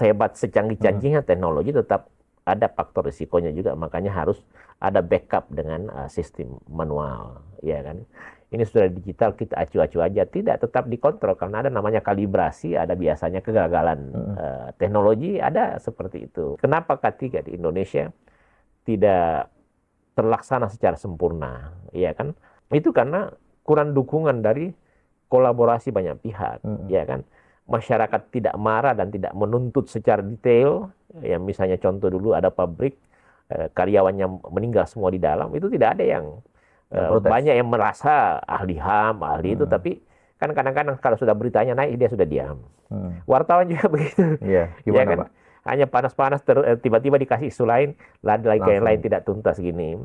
sehebat secanggih-canggihnya teknologi tetap ada faktor risikonya juga, makanya harus ada backup dengan sistem manual, ya kan. Ini sudah digital, kita acu-acu aja, tidak tetap dikontrol karena ada namanya kalibrasi, ada biasanya kegagalan teknologi, ada seperti itu. Kenapa K3 di Indonesia tidak terlaksana secara sempurna, ya kan? Itu karena kurang dukungan dari kolaborasi banyak pihak, ya kan? Masyarakat tidak marah dan tidak menuntut secara detail, ya misalnya contoh dulu ada pabrik karyawannya meninggal semua di dalam, itu tidak ada yang banyak yang merasa ahli HAM, ahli itu, tapi kan kadang-kadang kalau sudah beritanya naik dia sudah diam. Wartawan juga begitu, Gimana, ya kan? Pak? Hanya panas-panas tiba-tiba dikasih isu lain, lagi yang lain tidak tuntas gini.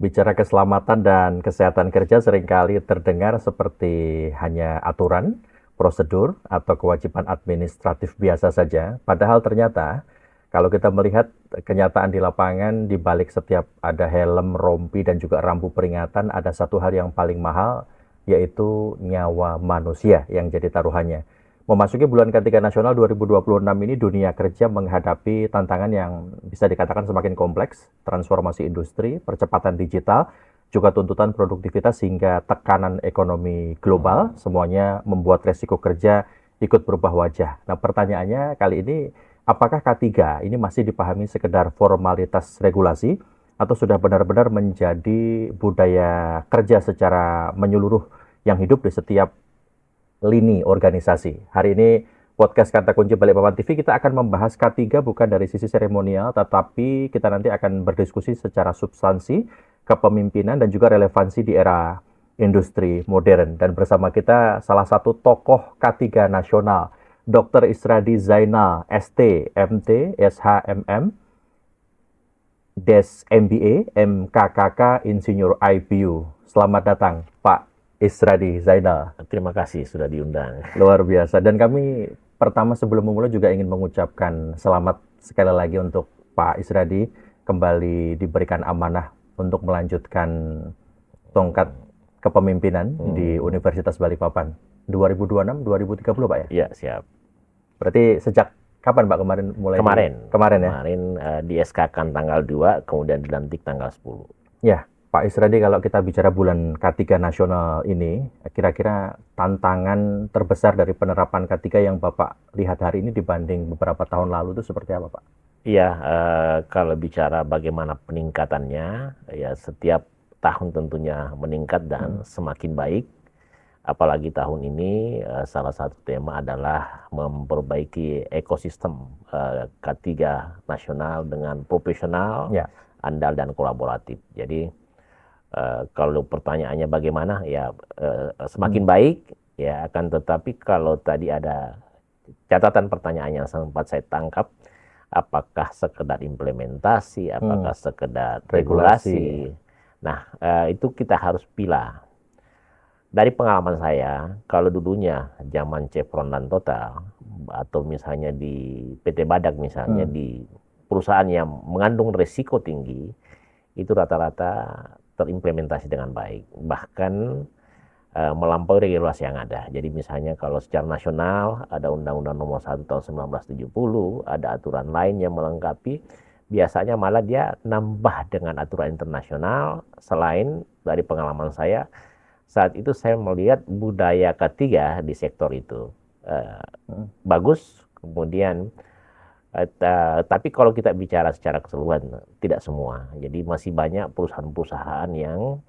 Bicara keselamatan dan kesehatan kerja seringkali terdengar seperti hanya aturan, prosedur, atau kewajiban administratif biasa saja. Padahal ternyata kalau kita melihat kenyataan di lapangan, di balik setiap ada helm, rompi, dan juga rambu peringatan, ada satu hal yang paling mahal, yaitu nyawa manusia yang jadi taruhannya. Memasuki bulan K3 Nasional 2026 ini, dunia kerja menghadapi tantangan yang bisa dikatakan semakin kompleks, transformasi industri, percepatan digital, juga tuntutan produktivitas hingga tekanan ekonomi global, semuanya membuat resiko kerja ikut berubah wajah. Nah, pertanyaannya kali ini, apakah K3 ini masih dipahami sekedar formalitas regulasi atau sudah benar-benar menjadi budaya kerja secara menyeluruh yang hidup di setiap lini organisasi? Hari ini podcast Kata Kunci Balikpapan TV kita akan membahas K3 bukan dari sisi seremonial, tetapi kita nanti akan berdiskusi secara substansi, kepemimpinan, dan juga relevansi di era industri modern. Dan bersama kita salah satu tokoh K3 Nasional, Dr. Isradi Zainal, ST, MT, SHMM, Des MBA, MKKK, Insinyur IPU. Selamat datang, Pak Isradi Zainal. Terima kasih sudah diundang. Luar biasa. Dan kami pertama sebelum memulai juga ingin mengucapkan selamat sekali lagi untuk Pak Isradi kembali diberikan amanah untuk melanjutkan tongkat kepemimpinan di Universitas Balikpapan 2026-2030, Pak ya? Iya, siap. Berarti sejak kapan, Pak, kemarin mulai? Kemarin ya? Kemarin di SK-kan tanggal 2, kemudian dilantik tanggal 10. Ya. Pak Isradi, kalau kita bicara bulan K3 Nasional ini, kira-kira tantangan terbesar dari penerapan K3 yang Bapak lihat hari ini dibanding beberapa tahun lalu itu seperti apa, Pak? Iya, kalau bicara bagaimana peningkatannya, ya setiap tahun tentunya meningkat dan semakin baik. Apalagi tahun ini salah satu tema adalah memperbaiki ekosistem K3 Nasional dengan profesional, andal, dan kolaboratif. Jadi kalau pertanyaannya bagaimana, ya semakin baik, ya akan tetapi kalau tadi ada catatan pertanyaan yang sempat saya tangkap, apakah sekedar implementasi, apakah sekedar regulasi. Nah, itu kita harus pilih. Dari pengalaman saya, kalau dulunya zaman Chevron dan Total, atau misalnya di PT Badak misalnya, di perusahaan yang mengandung risiko tinggi, itu rata-rata terimplementasi dengan baik, bahkan melampaui regulasi yang ada. Jadi misalnya kalau secara nasional ada Undang-Undang Nomor 1 Tahun 1970, ada aturan lain yang melengkapi, biasanya malah dia nambah dengan aturan internasional. Selain dari pengalaman saya, saat itu saya melihat budaya K3 di sektor itu bagus, kemudian tapi kalau kita bicara secara keseluruhan, tidak semua. Jadi masih banyak perusahaan-perusahaan yang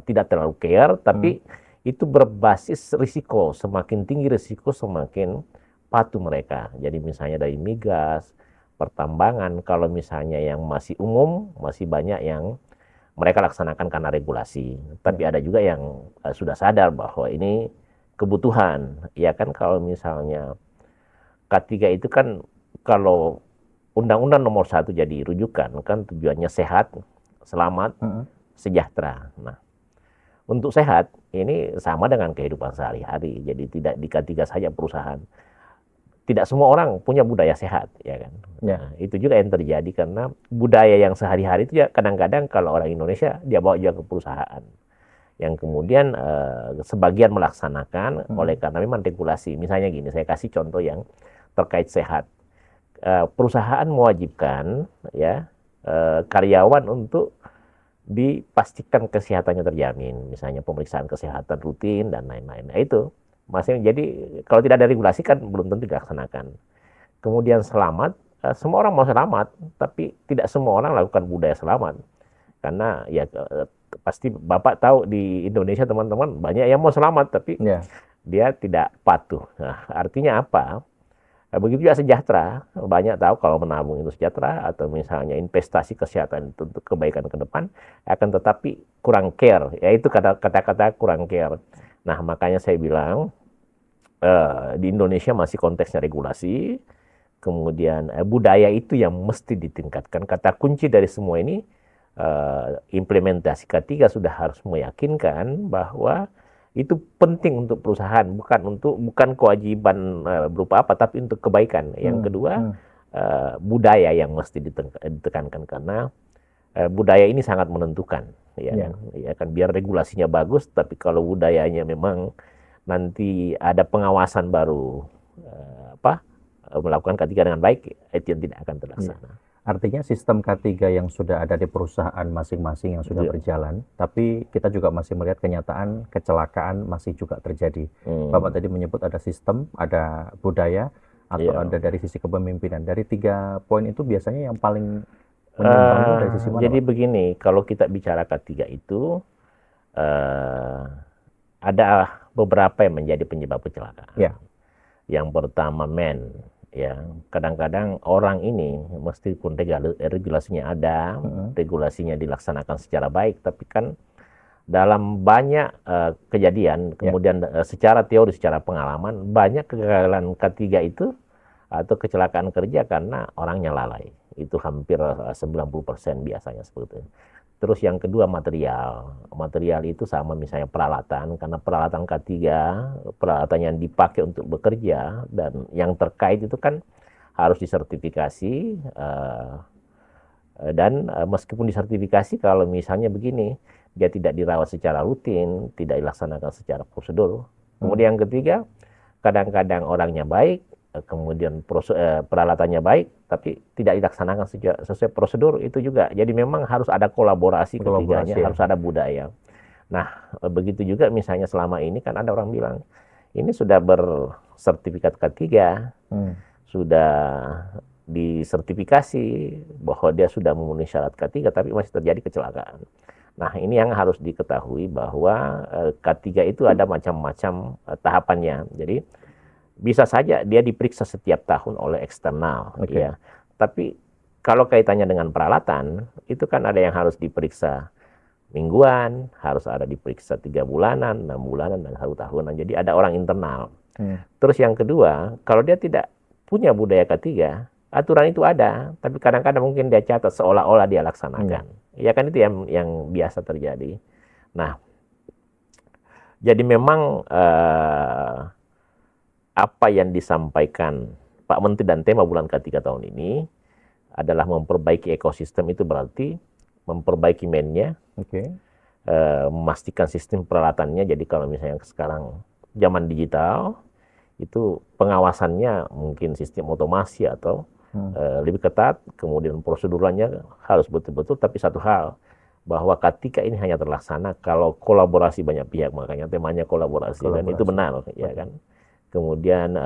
tidak terlalu care, tapi itu berbasis risiko. Semakin tinggi risiko, semakin patuh mereka. Jadi misalnya dari migas, pertambangan, kalau misalnya yang masih umum, masih banyak yang mereka laksanakan karena regulasi. Tapi ada juga yang sudah sadar bahwa ini kebutuhan. Ya kan, kalau misalnya K3 itu kan, kalau Undang-Undang Nomor 1 jadi rujukan, kan tujuannya sehat, selamat, sejahtera. Nah, untuk sehat, ini sama dengan kehidupan sehari-hari. Jadi tidak di K3 saja perusahaan. tidak semua orang punya budaya sehat, ya kan. Ya. Nah, itu juga yang terjadi karena budaya yang sehari-hari itu ya kadang-kadang kalau orang Indonesia dia bawa juga ke perusahaan, yang kemudian sebagian melaksanakan oleh karena memang regulasi. Misalnya gini, saya kasih contoh yang terkait sehat. Perusahaan mewajibkan ya karyawan untuk dipastikan kesehatannya terjamin, misalnya pemeriksaan kesehatan rutin dan lain-lain. Nah, itu maksudnya, jadi kalau tidak ada regulasi kan belum tentu dilaksanakan. Kemudian selamat, semua orang mau selamat, tapi tidak semua orang lakukan budaya selamat. Karena ya pasti Bapak tahu di Indonesia teman-teman banyak yang mau selamat, tapi dia tidak patuh. Nah, artinya apa? Begitu juga sejahtera, banyak tahu kalau menabung itu sejahtera, atau misalnya investasi kesehatan itu untuk kebaikan ke depan, akan tetapi kurang care, yaitu kata-kata kurang care. Nah, makanya saya bilang, di Indonesia masih konteksnya regulasi, kemudian budaya itu yang mesti ditingkatkan. Kata kunci dari semua ini, implementasi K3 sudah harus meyakinkan bahwa itu penting untuk perusahaan, bukan kewajiban berupa apa, tapi untuk kebaikan. Yang kedua, budaya yang mesti ditekankan, karena budaya ini sangat menentukan, ya kan, biar regulasinya bagus, tapi kalau budayanya memang nanti ada pengawasan baru melakukan K3 dengan baik, itu yang tidak akan terlaksana. Artinya sistem K3 yang sudah ada di perusahaan masing-masing yang sudah berjalan, tapi kita juga masih melihat kenyataan kecelakaan masih juga terjadi. Bapak tadi menyebut ada sistem, ada budaya, atau ada dari sisi kepemimpinan. Dari 3 poin itu biasanya yang paling menyimbang itu dari sisi mana? Jadi begini, kalau kita bicara K3 itu, ada beberapa yang menjadi penyebab kecelakaan. Yang pertama ya, kadang-kadang orang ini meskipun regulasinya ada, regulasinya dilaksanakan secara baik, tapi kan dalam banyak kejadian, kemudian secara teori, secara pengalaman, banyak kegagalan K3 itu atau kecelakaan kerja karena orangnya lalai. Itu hampir 90% biasanya seperti itu. Terus yang kedua, material. Material itu sama misalnya peralatan, karena peralatan K3, peralatan yang dipakai untuk bekerja dan yang terkait itu kan harus disertifikasi, dan meskipun disertifikasi, kalau misalnya begini, dia tidak dirawat secara rutin, tidak dilaksanakan secara prosedur. Kemudian yang ketiga, kadang-kadang orangnya baik, kemudian peralatannya baik, tapi tidak dilaksanakan sesuai prosedur, itu juga. Jadi memang harus ada kolaborasi ketiganya, harus ada budaya. Nah, begitu juga misalnya selama ini kan ada orang bilang, ini sudah bersertifikat K3, sudah disertifikasi bahwa dia sudah memenuhi syarat K3, tapi masih terjadi kecelakaan. Nah, ini yang harus diketahui bahwa K3 itu ada macam-macam tahapannya. Jadi bisa saja dia diperiksa setiap tahun oleh eksternal, ya. Tapi kalau kaitannya dengan peralatan, itu kan ada yang harus diperiksa mingguan, harus ada diperiksa 3 bulanan, 6 bulanan, dan 1 tahunan. Jadi ada orang internal. Terus yang kedua, kalau dia tidak punya budaya K3, aturan itu ada, tapi kadang-kadang mungkin dia catat seolah-olah dia laksanakan. Ya kan, itu yang biasa terjadi. Nah, jadi memang apa yang disampaikan Pak Menteri dan tema bulan K3 tahun ini adalah memperbaiki ekosistem, itu berarti memperbaiki mainnya, memastikan sistem peralatannya. Jadi kalau misalnya sekarang zaman digital, itu pengawasannya mungkin sistem otomasi atau lebih ketat, kemudian prosedurnya harus betul-betul, tapi satu hal, bahwa K3 ini hanya terlaksana kalau kolaborasi banyak pihak, makanya temanya kolaborasi. Dan itu benar, ya kan. Kemudian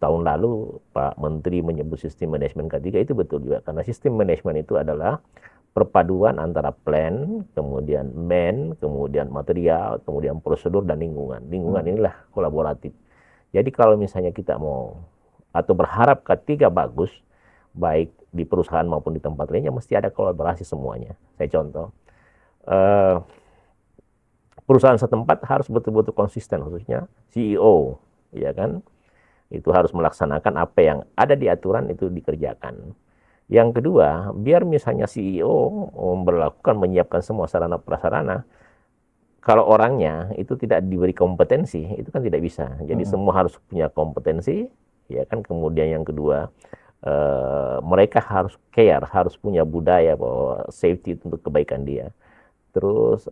tahun lalu Pak Menteri menyebut sistem manajemen K3, itu betul juga, karena sistem manajemen itu adalah perpaduan antara plan, kemudian kemudian material, kemudian prosedur, dan lingkungan. Lingkungan inilah kolaboratif. Jadi kalau misalnya kita mau atau berharap K3 bagus, baik di perusahaan maupun di tempat lainnya, mesti ada kolaborasi semuanya. Saya contoh, perusahaan setempat harus betul-betul konsisten, khususnya CEO, ya kan, itu harus melaksanakan apa yang ada di aturan, itu dikerjakan. Yang kedua, biar misalnya CEO menyiapkan semua sarana prasarana, kalau orangnya itu tidak diberi kompetensi, itu kan tidak bisa. Jadi semua harus punya kompetensi, ya kan. Kemudian yang kedua, mereka harus care, harus punya budaya bahwa safety itu untuk kebaikan dia. Terus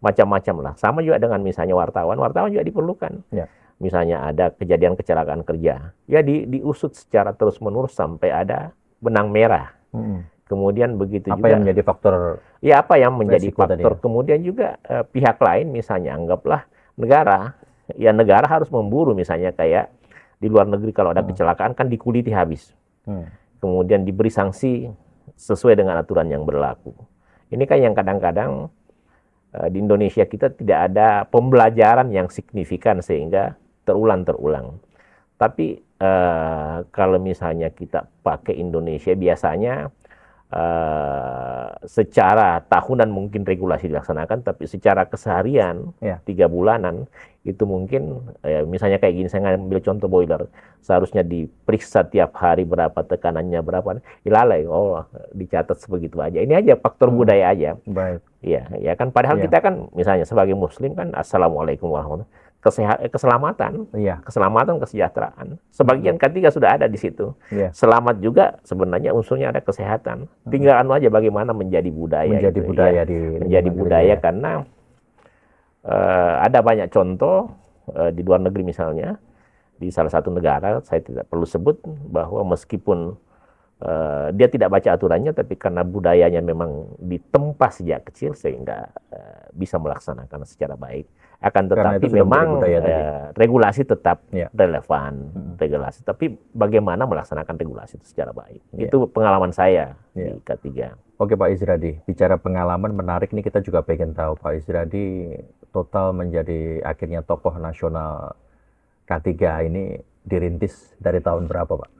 macam-macam lah. Sama juga dengan misalnya wartawan juga diperlukan. Ya. Misalnya ada kejadian kecelakaan kerja, ya diusut secara terus-menerus sampai ada benang merah. Kemudian begitu Apa juga. yang menjadi faktor? Ya, apa yang menjadi resiko faktor? tadi ya? Kemudian juga pihak lain, misalnya anggaplah negara, ya negara harus memburu, misalnya kayak di luar negeri kalau ada kecelakaan kan dikuliti habis. Kemudian diberi sanksi sesuai dengan aturan yang berlaku. Ini kan yang kadang-kadang di Indonesia kita tidak ada pembelajaran yang signifikan sehingga terulang. Tapi kalau misalnya kita pakai Indonesia, biasanya secara tahunan mungkin regulasi dilaksanakan, tapi secara keseharian 3 bulanan itu mungkin misalnya kayak gini, saya ngambil contoh boiler, seharusnya diperiksa tiap hari berapa tekanannya, berapa, lalai, dicatat sebegitu aja. Ini aja faktor budaya aja. Baik. Ya kan, padahal kita kan misalnya sebagai muslim kan assalamualaikum warahmatullahi, keselamatan, keselamatan, kesejahteraan. Sebagian ketiga sudah ada di situ. Selamat juga sebenarnya unsurnya ada kesehatan. Tinggal aja bagaimana menjadi budaya. Menjadi budaya menjadi budaya karena ada banyak contoh di luar negeri, misalnya di salah satu negara, saya tidak perlu sebut, bahwa meskipun dia tidak baca aturannya, tapi karena budayanya memang ditempa sejak kecil sehingga bisa melaksanakan secara baik. Akan tetapi memang regulasi tetap relevan, regulasi. Tapi bagaimana melaksanakan regulasi itu secara baik. Itu pengalaman saya di K3. Oke Pak Izradi, bicara pengalaman menarik nih, kita juga pengen tahu Pak Izradi total menjadi akhirnya tokoh nasional K3 ini dirintis dari tahun berapa Pak?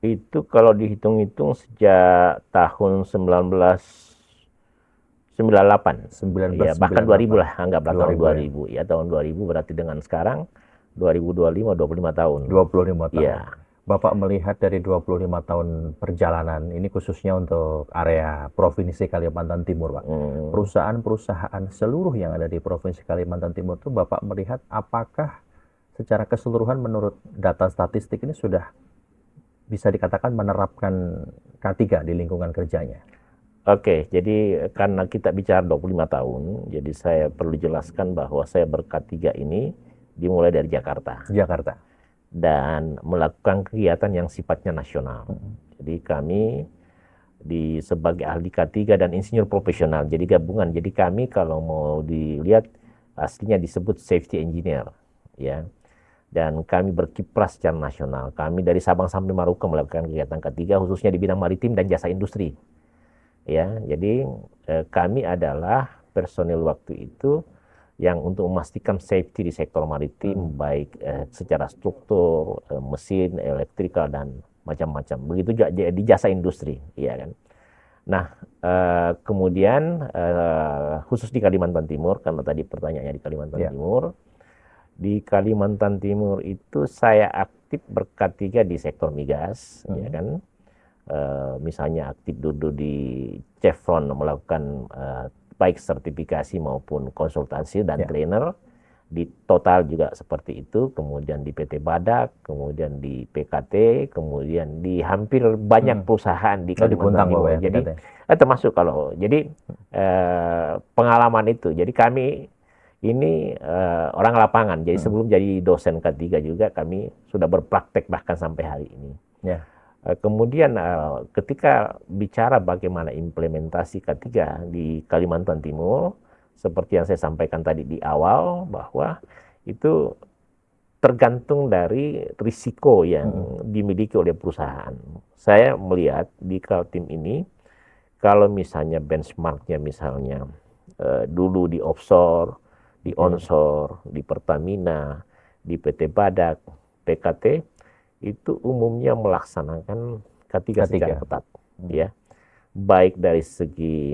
Itu kalau dihitung-hitung sejak tahun 1998. Ya, bahkan 2000 lah, anggaplah tahun 2000. Ya, tahun 2000 berarti dengan sekarang 2025, 25 tahun. 25 tahun. Ya. Bapak melihat dari 25 tahun perjalanan, ini khususnya untuk area Provinsi Kalimantan Timur, Pak. Perusahaan-perusahaan seluruh yang ada di Provinsi Kalimantan Timur itu Bapak melihat apakah secara keseluruhan menurut data statistik ini sudah bisa dikatakan menerapkan K3 di lingkungan kerjanya? Oke, jadi karena kita bicara 25 tahun, jadi saya perlu jelaskan bahwa saya ber-K3 ini dimulai dari Jakarta. Dan melakukan kegiatan yang sifatnya nasional. Jadi kami sebagai ahli K3 dan insinyur profesional, jadi gabungan. Jadi kami kalau mau dilihat aslinya disebut safety engineer, ya. Dan kami berkiprah secara nasional. Kami dari Sabang sampai Maroke melakukan kegiatan K3 khususnya di bidang maritim dan jasa industri. Ya, jadi kami adalah personil waktu itu yang untuk memastikan safety di sektor maritim, baik secara struktur, mesin, elektrikal, dan macam-macam. Begitu juga di jasa industri, ya kan. Nah, kemudian khusus di Kalimantan Timur, karena tadi pertanyaannya di Kalimantan Timur, di Kalimantan Timur itu saya aktif ber-K3 di sektor migas, ya kan. Misalnya aktif duduk di Chevron melakukan baik sertifikasi maupun konsultasi dan trainer. Di Total juga seperti itu, kemudian di PT Badak, kemudian di PKT, kemudian di hampir banyak perusahaan di Kalimantan Timur. Jadi termasuk jadi pengalaman itu. Jadi kami ini orang lapangan. Jadi sebelum jadi dosen K3 juga kami sudah berpraktek bahkan sampai hari ini. Kemudian ketika bicara bagaimana implementasi K3 di Kalimantan Timur, seperti yang saya sampaikan tadi di awal, bahwa itu tergantung dari risiko yang dimiliki oleh perusahaan. Saya melihat di Kaltim ini, kalau misalnya benchmarknya misalnya dulu di offshore, di onshore, di Pertamina, di PT Badak, PKT, itu umumnya melaksanakan K3 secara ketat, ya. Baik dari segi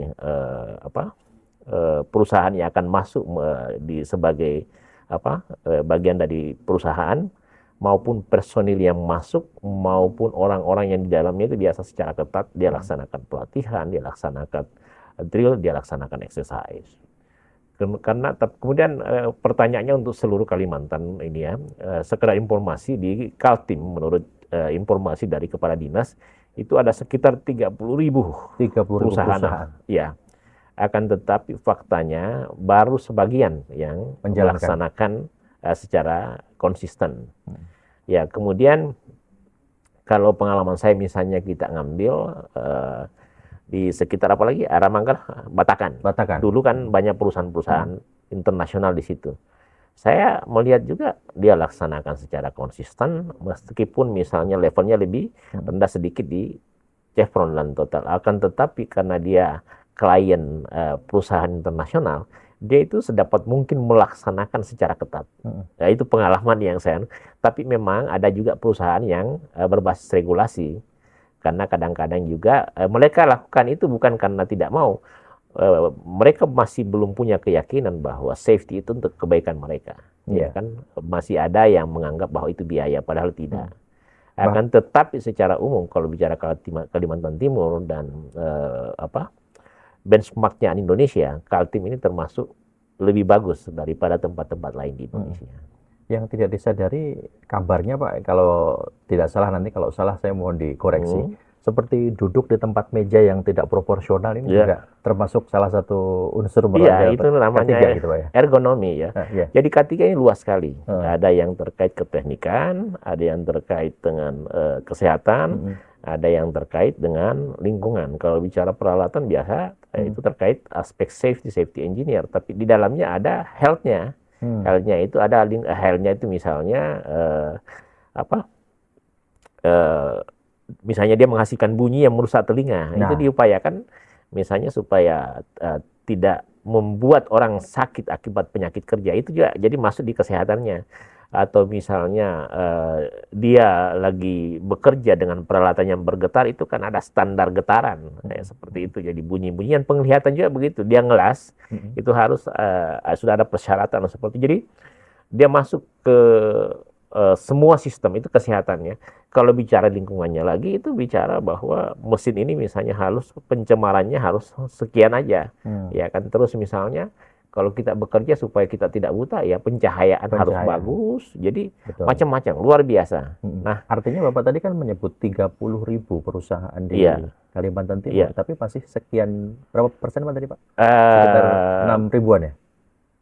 perusahaan yang akan masuk sebagai bagian dari perusahaan, maupun personil yang masuk, maupun orang-orang yang di dalamnya itu biasa secara ketat dia laksanakan pelatihan, dia laksanakan drill, dia laksanakan exercise. Karena kemudian pertanyaannya untuk seluruh Kalimantan ini ya, sekedar informasi di Kaltim menurut informasi dari Kepala Dinas itu ada sekitar 30.000 perusahaan. Ya, akan tetapi faktanya baru sebagian yang melaksanakan secara konsisten. Ya, kemudian kalau pengalaman saya misalnya kita ngambil di sekitar apalagi arah Manggar, Batakan. Dulu kan banyak perusahaan-perusahaan internasional di situ. Saya melihat juga dia laksanakan secara konsisten, meskipun misalnya levelnya lebih rendah sedikit di Chevron dan Total. Akan tetapi karena dia klien perusahaan internasional, dia itu sedapat mungkin melaksanakan secara ketat. Ya, itu pengalaman yang saya. Tapi memang ada juga perusahaan yang berbasis regulasi. Karena kadang-kadang juga mereka lakukan itu bukan karena tidak mau. Mereka masih belum punya keyakinan bahwa safety itu untuk kebaikan mereka. Ya kan masih ada yang menganggap bahwa itu biaya, padahal tidak. Akan tetapi secara umum kalau bicara Kalimantan Timur dan benchmarknya Indonesia, Kaltim ini termasuk lebih bagus daripada tempat-tempat lain di Indonesia. Yang tidak disadari kabarnya Pak, kalau tidak salah, nanti kalau salah saya mohon dikoreksi, seperti duduk di tempat meja yang tidak proporsional ini juga termasuk salah satu unsur itu namanya gitu, Pak, ya? Ergonomi ya. Jadi K3 ini luas sekali. Ada yang terkait keteknikan, ada yang terkait dengan kesehatan, ada yang terkait dengan lingkungan. Kalau bicara peralatan biasa itu terkait aspek safety engineer, tapi di dalamnya ada health-nya. Health-nya itu ada health-nya itu misalnya misalnya dia menghasilkan bunyi yang merusak telinga. Itu diupayakan misalnya supaya tidak membuat orang sakit akibat penyakit kerja, itu juga jadi masuk di kesehatannya. Atau misalnya dia lagi bekerja dengan peralatan yang bergetar, itu kan ada standar getaran seperti itu. Jadi bunyi-bunyian penglihatan juga begitu. Dia ngelas itu harus sudah ada persyaratan seperti. Jadi dia masuk ke semua sistem itu kesehatannya. Kalau bicara lingkungannya lagi, itu bicara bahwa mesin ini misalnya pencemarannya harus sekian aja, ya kan. Terus misalnya kalau kita bekerja supaya kita tidak buta, ya pencahayaan harus bagus. Jadi macam-macam, luar biasa. Nah, artinya Bapak tadi kan menyebut 30.000 perusahaan di Kalimantan Timur, tapi masih sekian, berapa persen Pak tadi Pak? Sekitar 6.000-an ya?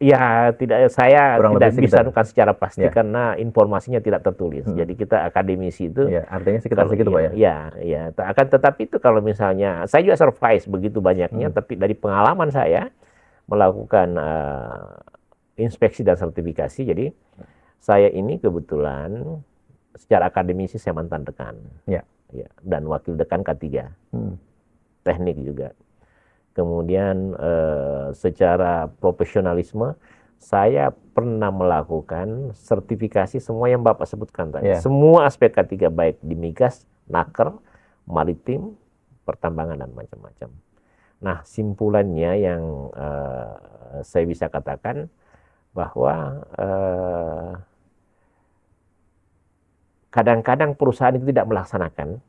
Ya, saya tidak bisa bukan secara pasti karena informasinya tidak tertulis. Jadi kita akademisi itu. Artinya sekitar segitu Pak ya? Ya. Akan tetapi itu kalau misalnya, saya juga surprise begitu banyaknya, tapi dari pengalaman saya melakukan inspeksi dan sertifikasi, jadi saya ini kebetulan secara akademisi saya mantan dekan, dan wakil dekan K3, teknik juga. Kemudian secara profesionalisme saya pernah melakukan sertifikasi semua yang Bapak sebutkan tadi, semua aspek K3 baik di migas, naker, maritim, pertambangan dan macam-macam. Nah, simpulannya yang saya bisa katakan bahwa kadang-kadang perusahaan itu tidak melaksanakan,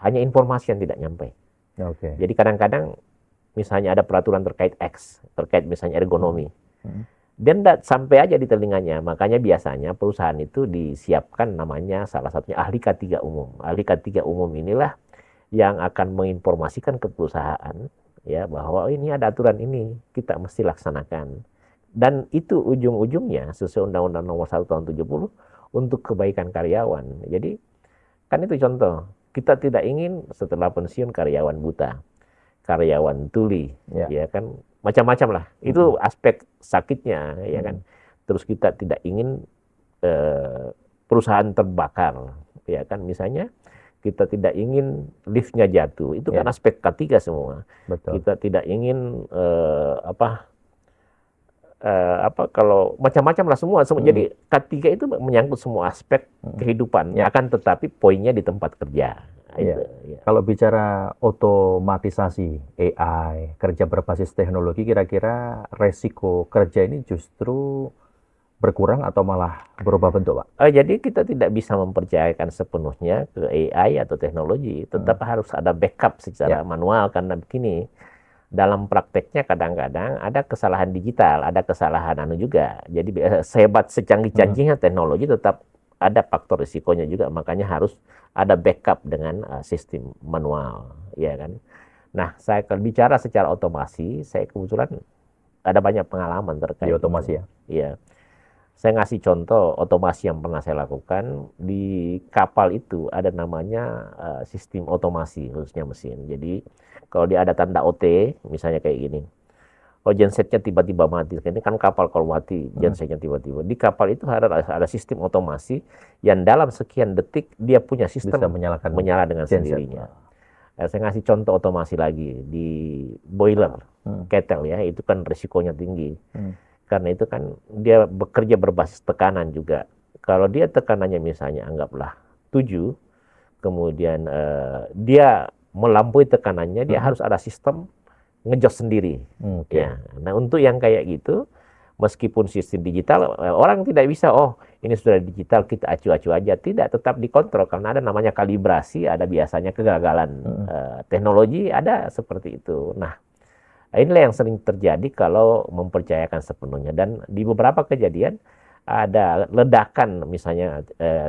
hanya informasi yang tidak nyampe. Jadi kadang-kadang misalnya ada peraturan terkait X, terkait misalnya ergonomi, dan tidak sampai aja di telinganya. Makanya biasanya perusahaan itu disiapkan namanya salah satunya ahli K3 umum. Ahli K3 umum inilah yang akan menginformasikan ke perusahaan ya bahwa ini ada aturan ini, kita mesti laksanakan. Dan itu ujung-ujungnya sesuai Undang-Undang Nomor 1 Tahun 70 untuk kebaikan karyawan. Jadi kan itu contoh, kita tidak ingin setelah pensiun karyawan buta, karyawan tuli, ya kan, macam-macam lah. Itu aspek sakitnya, ya kan. Terus kita tidak ingin perusahaan terbakar, ya kan. Misalnya kita tidak ingin liftnya jatuh, itu kan aspek K3 semua. Kita tidak ingin kalau macam-macam lah semua. Jadi K3 itu menyangkut semua aspek kehidupan, akan tetapi poinnya di tempat kerja. Kalau bicara otomatisasi, AI, kerja berbasis teknologi, kira-kira resiko kerja ini justru berkurang atau malah berubah bentuk, Pak? Jadi kita tidak bisa mempercayakan sepenuhnya ke AI atau teknologi, tetap harus ada backup secara manual, karena begini, dalam prakteknya kadang-kadang ada kesalahan digital, ada kesalahan juga. Jadi sehebat secanggih-canggihnya teknologi tetap ada faktor risikonya juga, makanya harus ada backup dengan sistem manual, ya kan. Nah, saya kalau bicara secara otomasi, saya kebetulan ada banyak pengalaman Di terkait otomasi itu. ya. Iya. Saya ngasih contoh otomasi yang pernah saya lakukan di kapal itu ada namanya sistem otomasi khususnya mesin. Jadi kalau dia ada tanda OT, misalnya kayak gini, oh gensetnya tiba-tiba mati. Ini kan kapal kalau mati gensetnya tiba-tiba. Di kapal itu ada sistem otomasi yang dalam sekian detik dia punya sistem Bisa menyala dengan genset. sendirinya. Saya ngasih contoh otomasi lagi di boiler, kettle ya, itu kan risikonya tinggi. Karena itu kan dia bekerja berbasis tekanan juga. Kalau dia tekanannya misalnya anggaplah 7, kemudian dia melampaui tekanannya, dia harus ada sistem ngejos sendiri. Ya. Nah, untuk yang kayak gitu, meskipun sistem digital, orang tidak bisa, oh ini sudah digital, kita acu-acu aja. Tidak, tetap dikontrol, karena ada namanya kalibrasi, ada biasanya kegagalan. Teknologi ada seperti itu. Nah, inilah yang sering terjadi kalau mempercayakan sepenuhnya. Dan di beberapa kejadian ada ledakan, misalnya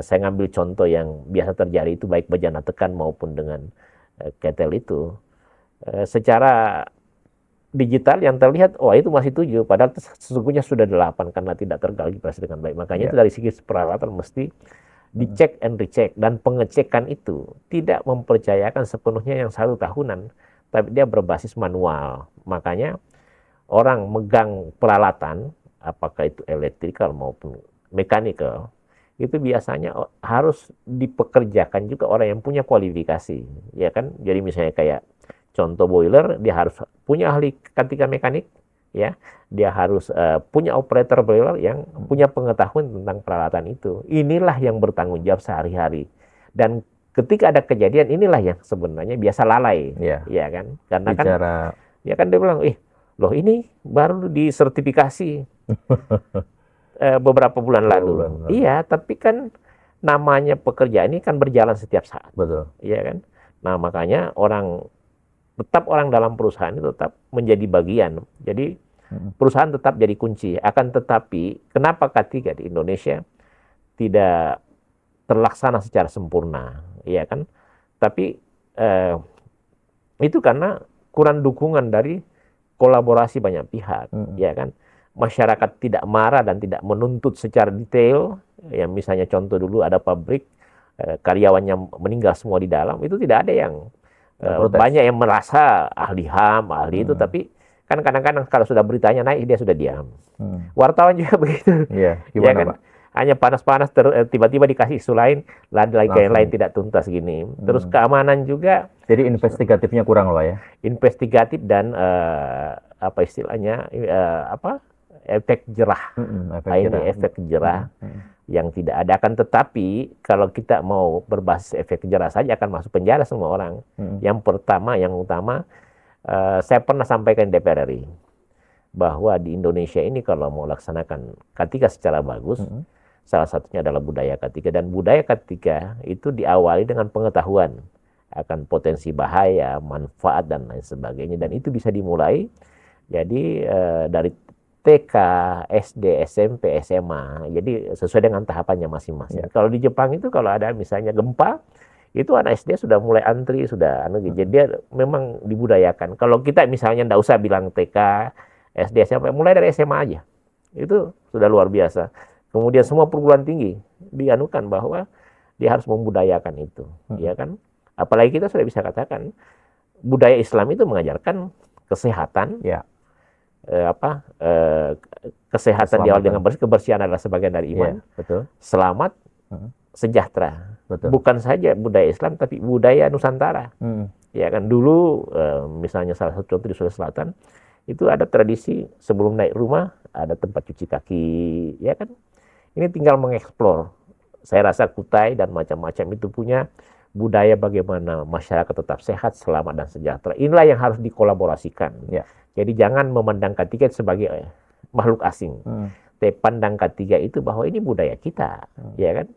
saya ngambil contoh yang biasa terjadi itu baik bejana tekan maupun dengan kettle itu. Secara digital yang terlihat, oh itu masih 7, padahal sesungguhnya sudah 8 karena tidak terkalibrasi dengan baik. Makanya itu dari segi peralatan mesti dicek and recheck. Dan pengecekan itu tidak mempercayakan sepenuhnya yang 1 tahunan, tapi dia berbasis manual. Makanya orang megang peralatan, apakah itu elektrikal maupun mekanikal, itu biasanya harus dipekerjakan juga orang yang punya kualifikasi, ya kan? Jadi misalnya kayak contoh boiler, dia harus punya ahli ketika mekanik, ya. Dia harus punya operator boiler yang punya pengetahuan tentang peralatan itu. Inilah yang bertanggung jawab sehari-hari. Dan ketika ada kejadian, inilah yang sebenarnya biasa lalai, ya kan? Karena kan, ya kan dia bilang, loh ini baru disertifikasi beberapa bulan lalu. Iya, tapi kan namanya pekerjaan ini kan berjalan setiap saat. Betul. Iya kan? Nah, makanya orang dalam perusahaan itu tetap menjadi bagian. Jadi perusahaan tetap jadi kunci. Akan tetapi, kenapa K3 di Indonesia tidak terlaksana secara sempurna, ya kan? Tapi itu karena kurang dukungan dari kolaborasi banyak pihak, ya kan? Masyarakat tidak marah dan tidak menuntut secara detail. Ya misalnya contoh dulu ada pabrik karyawannya meninggal semua di dalam, itu tidak ada yang banyak yang merasa ahli HAM, ahli itu, tapi kan kadang-kadang kalau sudah beritanya naik dia sudah diam. Wartawan juga begitu. Gimana, ya kan? Pak? Hanya panas-panas tiba-tiba dikasih isu lain, lagi yang lain tidak tuntas gini. Terus keamanan juga. Jadi investigatifnya kurang loh ya. Investigatif dan apa istilahnya efek jerah. Efek jerah yang tidak ada. Akan tetapi kalau kita mau berbasis efek jerah saja akan masuk penjara semua orang. Yang utama, saya pernah sampaikan di DPR RI bahwa di Indonesia ini kalau mau laksanakan K3 secara bagus, salah satunya adalah budaya K3. Dan budaya K3 itu diawali dengan pengetahuan akan potensi bahaya, manfaat, dan lain sebagainya. Dan itu bisa dimulai jadi dari TK, SD, SMP, SMA. Jadi sesuai dengan tahapannya masing-masing. Kalau di Jepang itu kalau ada misalnya gempa, itu anak SD sudah mulai antri, sudah jadi dia memang dibudayakan. Kalau kita misalnya nggak usah bilang TK, SD, SMP, mulai dari SMA aja. Itu sudah luar biasa. Kemudian semua perguruan tinggi dianukan bahwa dia harus membudayakan itu, ya kan? Apalagi kita sudah bisa katakan budaya Islam itu mengajarkan kesehatan, kesehatan diawali dengan bersih, kebersihan adalah sebagian dari iman, selamat, sejahtera. Bukan saja budaya Islam, tapi budaya Nusantara. Ya kan, dulu misalnya salah satu contoh di Sulawesi Selatan itu ada tradisi sebelum naik rumah ada tempat cuci kaki, ya kan? Ini tinggal mengeksplor. Saya rasa Kutai dan macam-macam itu punya budaya bagaimana masyarakat tetap sehat, selamat, dan sejahtera. Inilah yang harus dikolaborasikan. Jadi jangan memandang K3 sebagai makhluk asing. Tapi pandang K3 itu bahwa ini budaya kita, ya kan?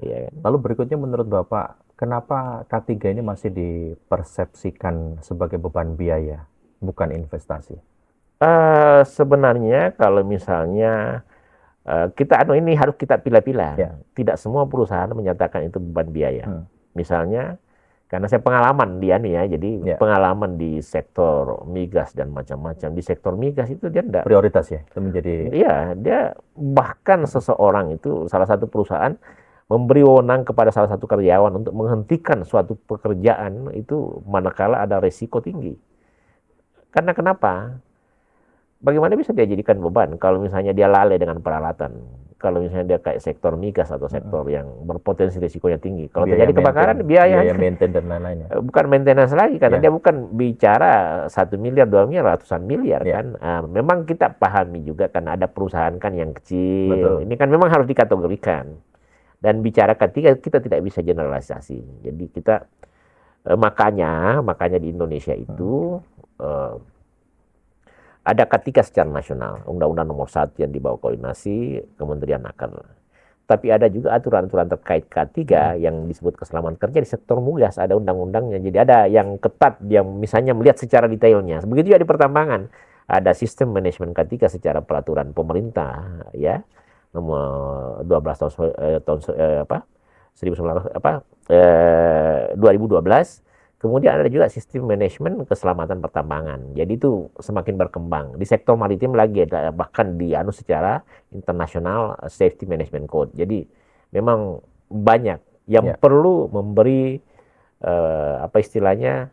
Ya kan? Lalu berikutnya menurut Bapak, kenapa K3 ini masih dipersepsikan sebagai beban biaya? bukan investasi? Sebenarnya kalau misalnya ini harus kita pilah-pilah. Ya. Tidak semua perusahaan menyatakan itu beban biaya. Hmm. Misalnya, karena saya pengalaman dia nih ya, jadi Ya. pengalaman di sektor migas dan macam-macam. Di sektor migas itu dia enggak. Prioritas ya, itu menjadi. Iya, dia bahkan seseorang itu, salah satu perusahaan memberi wewenang kepada salah satu karyawan untuk menghentikan suatu pekerjaan itu manakala ada resiko tinggi. Karena kenapa? Bagaimana bisa dia jadikan beban kalau misalnya dia lalai dengan peralatan? Kalau misalnya dia kayak sektor migas atau sektor yang berpotensi risikonya tinggi. Kalau terjadi kebakaran, biaya maintain dan lain-lain. Bukan maintenance lagi, karena dia bukan bicara 1 miliar, 2 miliar, ratusan miliar kan. Memang kita pahami juga kan ada perusahaan kan yang kecil. Betul. Ini kan memang harus dikategorikan. Dan bicara ketiga kita tidak bisa generalisasi. Jadi kita makanya di Indonesia itu ada K3 secara nasional, Undang-Undang Nomor 1 yang dibawa koordinasi Kementerian Akar. Tapi ada juga aturan-aturan terkait K3 yang disebut keselamatan kerja di sektor migas, ada undang-undangnya. Jadi ada yang ketat, yang misalnya melihat secara detailnya. Begitu juga di pertambangan, ada sistem manajemen K3 secara peraturan pemerintah, ya, nomor 12 2012. Kemudian ada juga sistem manajemen keselamatan pertambangan. Jadi itu semakin berkembang. Di sektor maritim lagi ada, bahkan secara internasional safety management code. Jadi memang banyak yang perlu memberi istilahnya,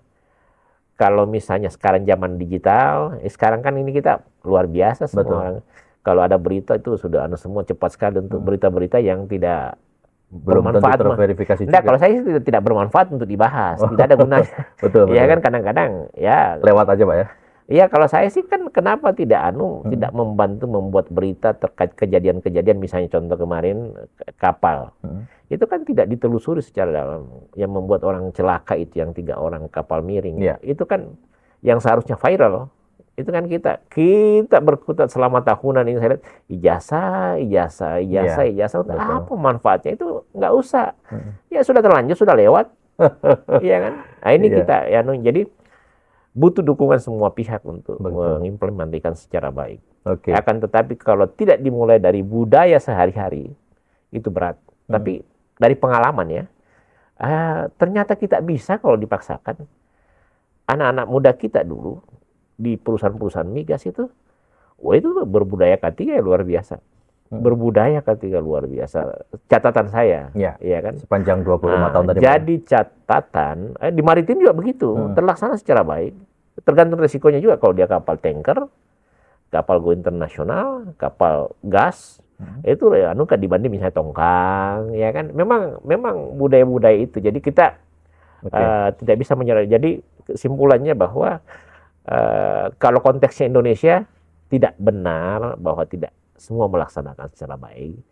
kalau misalnya sekarang zaman digital, sekarang kan ini kita luar biasa semua orang. Kalau ada berita itu sudah semua cepat sekali untuk berita-berita yang tidak belum bermanfaat, tentu terverifikasi juga. Kalau saya tidak bermanfaat untuk dibahas, tidak ada gunanya. Betul. Ya kan kadang-kadang ya lewat aja Pak ya. Iya, kalau saya sih kan kenapa tidak tidak membantu membuat berita terkait kejadian-kejadian, misalnya contoh kemarin kapal. Itu kan tidak ditelusuri secara dalam, yang membuat orang celaka itu yang 3 orang kapal miring. Itu kan yang seharusnya viral. Itu kan kita berkutat selama tahunan ini, saya lihat ijazah untuk apa manfaatnya, itu nggak usah. Ya sudah terlanjur, sudah lewat. Iya kan? Nah ini kita jadi butuh dukungan semua pihak untuk mengimplementasikan secara baik. Akan tetapi kalau tidak dimulai dari budaya sehari-hari itu berat. Tapi dari pengalaman ya, ternyata kita bisa kalau dipaksakan. Anak-anak muda kita dulu di perusahaan-perusahaan migas itu berbudaya K3 luar biasa. Berbudaya K3 luar biasa. Catatan saya, ya kan? Sepanjang 25 tahun tadi. Jadi catatan, di maritim juga begitu, terlaksana secara baik. Tergantung resikonya juga, kalau dia kapal tanker, kapal go internasional, kapal gas, itu kan dibanding misalnya tongkang, ya kan? Memang budaya-budaya itu. Jadi kita tidak bisa menyerah. Jadi kesimpulannya bahwa kalau konteksnya Indonesia, tidak benar bahwa tidak semua melaksanakan secara baik.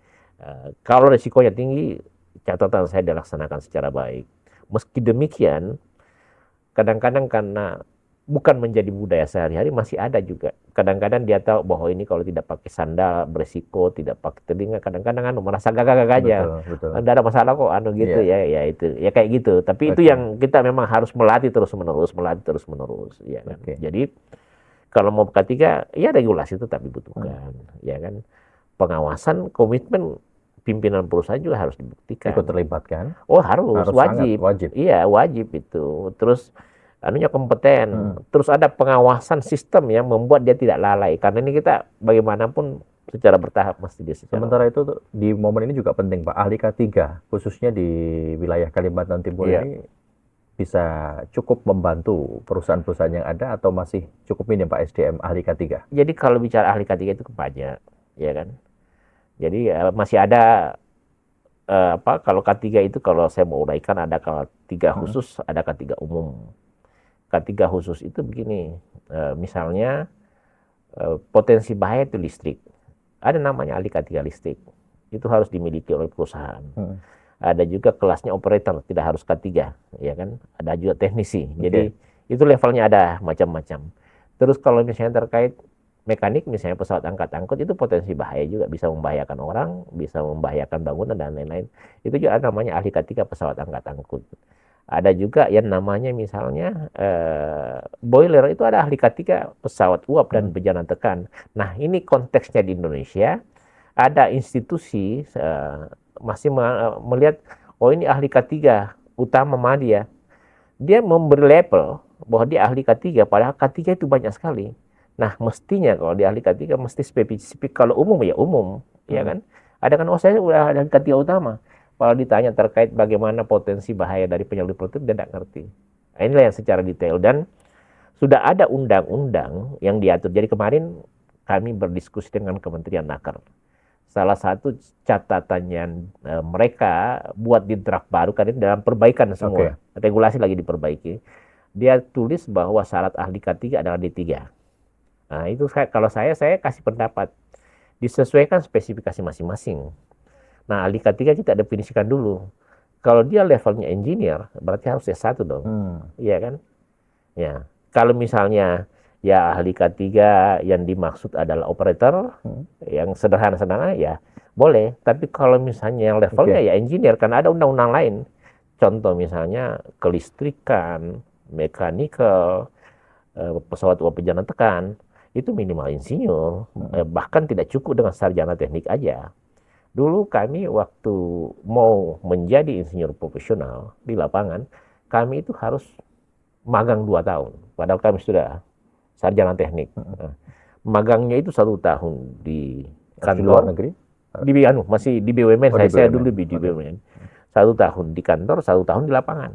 Kalau risikonya tinggi, catatan saya dilaksanakan secara baik. Meski demikian, kadang-kadang karena bukan menjadi budaya sehari-hari, masih ada juga. Kadang-kadang dia tahu bahwa ini kalau tidak pakai sandal beresiko, tidak pakai telinga, kadang-kadang merasa gagak-gagak aja. Betul. Nggak ada masalah kok, gitu ya itu. Ya kayak gitu. Tapi itu yang kita memang harus melatih terus-menerus, ya kan. Jadi kalau mau K3, ya regulasi itu tapi dibutuhkan, ya kan. Pengawasan, komitmen pimpinan perusahaan juga harus dibuktikan. Ikut terlibat kan? Oh harus wajib. Iya, wajib itu. Terus kompeten. Terus ada pengawasan sistem yang membuat dia tidak lalai. Karena ini kita bagaimanapun secara bertahap mesti dia secara. Sementara itu di momen ini juga penting Pak, ahli K3 khususnya di wilayah Kalimantan Timur ini bisa cukup membantu perusahaan-perusahaan yang ada atau masih cukup minim Pak SDM ahli K3? Jadi kalau bicara ahli K3 itu banyak, ya kan. Jadi masih ada kalau K3 itu, kalau saya mau uraikan, ada K3 khusus, ada K3 umum. K3 khusus itu begini, misalnya potensi bahaya itu listrik. Ada namanya ahli K3 listrik. Itu harus dimiliki oleh perusahaan. Ada juga kelasnya operator, tidak harus K3, ya kan? Ada juga teknisi. Jadi itu levelnya ada macam-macam. Terus kalau misalnya terkait mekanik, misalnya pesawat angkat-angkut, itu potensi bahaya juga, bisa membahayakan orang, bisa membahayakan bangunan dan lain-lain. Itu juga namanya ahli K3 pesawat angkat-angkut. Ada juga yang namanya misalnya boiler, itu ada ahli K3 pesawat uap dan pejantan tekan. Nah, ini konteksnya di Indonesia, ada institusi masih melihat, oh ini ahli K3 utama Madya. Dia memberi label bahwa dia ahli K3, padahal K3 itu banyak sekali. Nah, mestinya kalau dia ahli K3 mesti spesifik, kalau umum ya umum, ya kan? Ada kan, oh saya udah ahli K3 utama. Kalau ditanya terkait bagaimana potensi bahaya dari penyalur protein, dia tidak ngerti. Nah, inilah yang secara detail, dan sudah ada undang-undang yang diatur. Jadi kemarin kami berdiskusi dengan Kementerian Nakar. Salah satu catatannya mereka buat di draft baru, karena dalam perbaikan semua. Regulasi lagi diperbaiki. Dia tulis bahwa syarat ahli K3 adalah D3. Nah, itu kalau saya kasih pendapat. Disesuaikan spesifikasi masing-masing. Nah, ahli K3 kita definisikan dulu. Kalau dia levelnya engineer, berarti harus S1 dong. Iya kan? Ya. Kalau misalnya ya ahli K3 yang dimaksud adalah operator, yang sederhana-sederhana ya boleh. Tapi kalau misalnya yang levelnya ya engineer, karena ada undang-undang lain. Contoh misalnya kelistrikan, mechanical, pesawat uap pejantan tekan, itu minimal insinyur. Bahkan tidak cukup dengan sarjana teknik aja. Dulu kami waktu mau menjadi insinyur profesional di lapangan, kami itu harus magang 2 tahun. Padahal kami sudah sarjana teknik. Magangnya itu 1 tahun di kantor. Di luar negeri? Masih di BUMN. Saya dulu di BUMN. 1 tahun di kantor, 1 tahun di lapangan.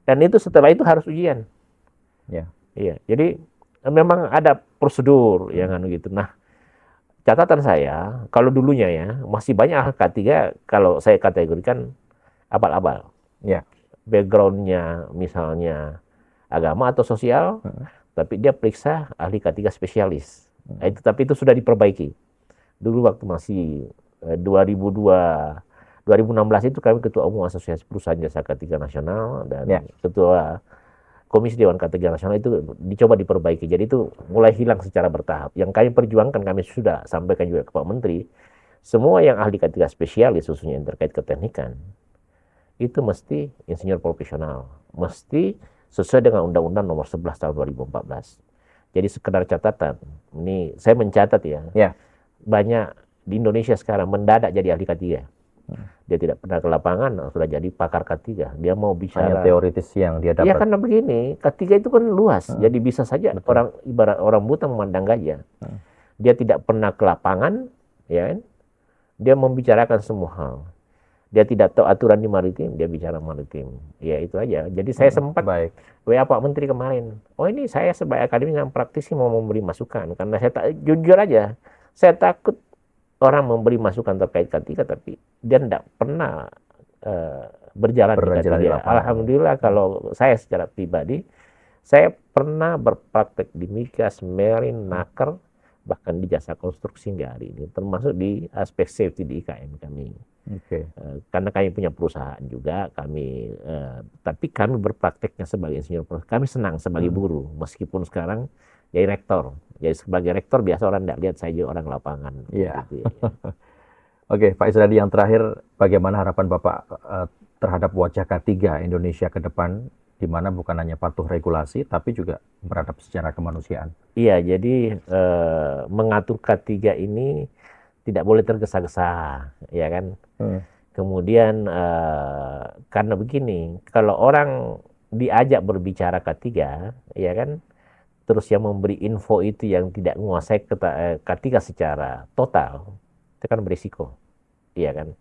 Dan itu setelah itu harus ujian. Iya. Jadi memang ada prosedur yang gitu. Nah, catatan saya, kalau dulunya ya, masih banyak ahli K3, kalau saya kategorikan abal-abal. Background-nya misalnya agama atau sosial, tapi dia periksa ahli K3 spesialis. Tapi itu sudah diperbaiki. Dulu waktu masih 2016 itu kami ketua umum Asosiasi Perusahaan Jasa K3 Nasional, dan ketua Komisi Dewan K3 Nasional, itu dicoba diperbaiki. Jadi itu mulai hilang secara bertahap. Yang kami perjuangkan, kami sudah sampaikan juga ke Pak Menteri, semua yang ahli K3 spesialis, khususnya yang terkait keteknikan, itu mesti insinyur profesional. Mesti sesuai dengan Undang-Undang Nomor 11 Tahun 2014. Jadi sekedar catatan, ini saya mencatat ya. Banyak di Indonesia sekarang mendadak jadi ahli K3. Dia tidak pernah ke lapangan, sudah jadi pakar K3. Dia mau bicara hanya teoritis yang dia dapat. Iya, karena begini, K3 itu kan luas. Jadi bisa saja ibarat orang buta memandang gajah. Dia tidak pernah ke lapangan, ya kan? Dia membicarakan semua hal. Dia tidak tahu aturan di maritim, dia bicara maritim. Ya itu aja. Jadi saya sempat WA Pak Menteri kemarin. Oh, ini saya sebagai akademisi yang praktisi mau memberi masukan, karena saya jujur aja, saya takut orang memberi masukan terkait K3 tapi dia tidak pernah berjalan di K3. Alhamdulillah, kalau saya secara pribadi, saya pernah berpraktek di Migas, Marine, Naker, bahkan di jasa konstruksi hingga hari ini, termasuk di aspek safety di IKM kami. Karena kami punya perusahaan juga, tapi kami berprakteknya sebagai insinyur. Kami senang sebagai buruh, meskipun sekarang jadi rektor. Jadi sebagai rektor biasa orang tidak lihat saya juga orang lapangan. Gitu, Oke, Pak Isradi, yang terakhir, bagaimana harapan Bapak terhadap wajah K3 Indonesia ke depan, di mana bukan hanya patuh regulasi, tapi juga beradab secara kemanusiaan? Iya, jadi mengatur K3 ini tidak boleh tergesa-gesa, ya kan? Kemudian karena begini, kalau orang diajak berbicara K3, ya kan, terus yang memberi info itu yang tidak menguasai K3 secara total, itu kan berisiko, iya kan?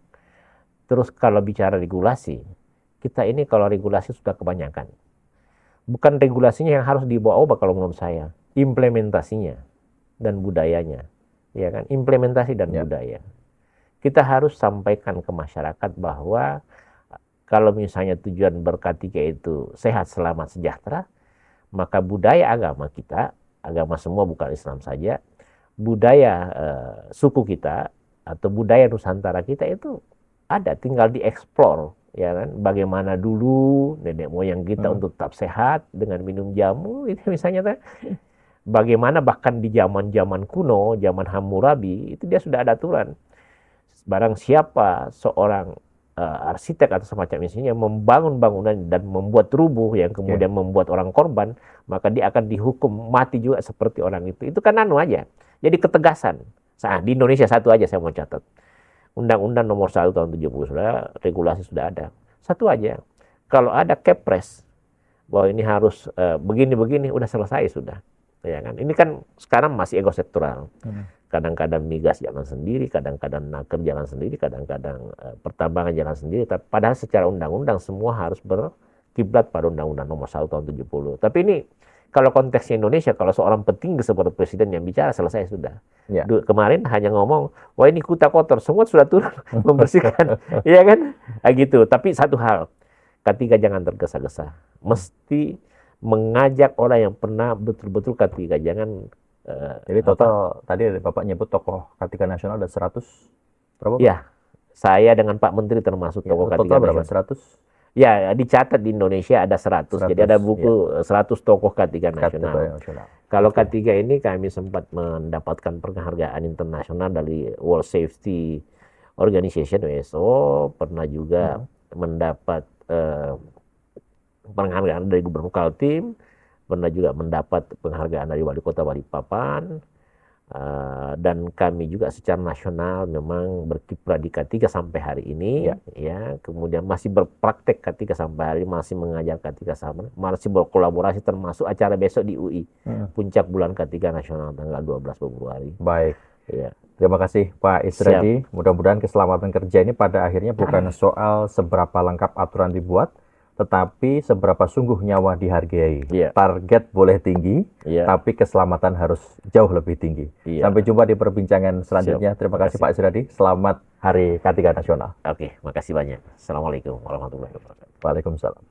Terus kalau bicara regulasi, kita ini kalau regulasi sudah kebanyakan. Bukan regulasinya yang harus dibawa kalau menurut saya, implementasinya dan budayanya, ya kan? Implementasi dan budaya. Kita harus sampaikan ke masyarakat bahwa kalau misalnya tujuan ber-K3 itu sehat, selamat, sejahtera, maka budaya agama kita, agama semua bukan Islam saja, budaya suku kita atau budaya Nusantara kita itu ada, tinggal dieksplor, ya kan? Bagaimana dulu nenek moyang kita untuk tetap sehat dengan minum jamu, itu misalnya, bagaimana bahkan di zaman-zaman kuno, zaman Hammurabi, itu dia sudah ada aturan. Barang siapa seorang arsitek atau semacam isinya membangun bangunan dan membuat rubuh yang kemudian membuat orang korban, maka dia akan dihukum mati juga seperti orang itu. Itu kan anu aja. Jadi ketegasan. Di Indonesia satu aja saya mau catat. Undang-Undang nomor 1 tahun 70 sudah, regulasi sudah ada. Satu aja. Kalau ada kepres bahwa ini harus begini-begini, udah selesai sudah. Ya kan? Ini kan sekarang masih ego sektoral. Kadang-kadang migas jalan sendiri, kadang-kadang naker jalan sendiri, kadang-kadang pertambangan jalan sendiri. Padahal secara undang-undang semua harus berkiblat pada Undang-Undang nomor 1 tahun 70. Tapi ini kalau konteksnya Indonesia, kalau seorang petinggi seperti presiden yang bicara, selesai sudah. Ya. Kemarin hanya ngomong, wah ini kuta kotor, semua sudah turun membersihkan. Iya kan? Gitu. Tapi satu hal, ketiga jangan tergesa-gesa. Mesti mengajak orang yang pernah betul-betul ketiga, jangan jadi total tadi Bapak nyebut tokoh K3 nasional ada 100 berapa? Ya, saya dengan Pak Menteri termasuk tokoh K3 total berapa? nasional. 100? Ya, dicatat di Indonesia ada 100. Jadi ada buku 100 tokoh K3 nasional. Kalau K3 ini kami sempat mendapatkan penghargaan internasional dari World Safety Organization WSO, pernah juga mendapat penghargaan dari Gubernur Kaltim, pernah juga mendapat penghargaan dari Wali Kota Balikpapan, dan kami juga secara nasional memang berkiprah di K3 sampai hari ini, ya. Kemudian masih berpraktek K3 sampai hari ini, masih mengajar K3 sama, masih berkolaborasi termasuk acara besok di UI, puncak bulan K3 nasional tanggal 12 Februari. Baik. Ya. Terima kasih Pak Isradi. Mudah-mudahan keselamatan kerja ini pada akhirnya bukan soal seberapa lengkap aturan dibuat, tetapi seberapa sungguh nyawa dihargai. Target boleh tinggi, tapi keselamatan harus jauh lebih tinggi. Sampai jumpa di perbincangan selanjutnya. Terima kasih Pak Isradi. Selamat Hari K3 Nasional. Oke, makasih banyak. Assalamualaikum warahmatullahi wabarakatuh. Waalaikumsalam.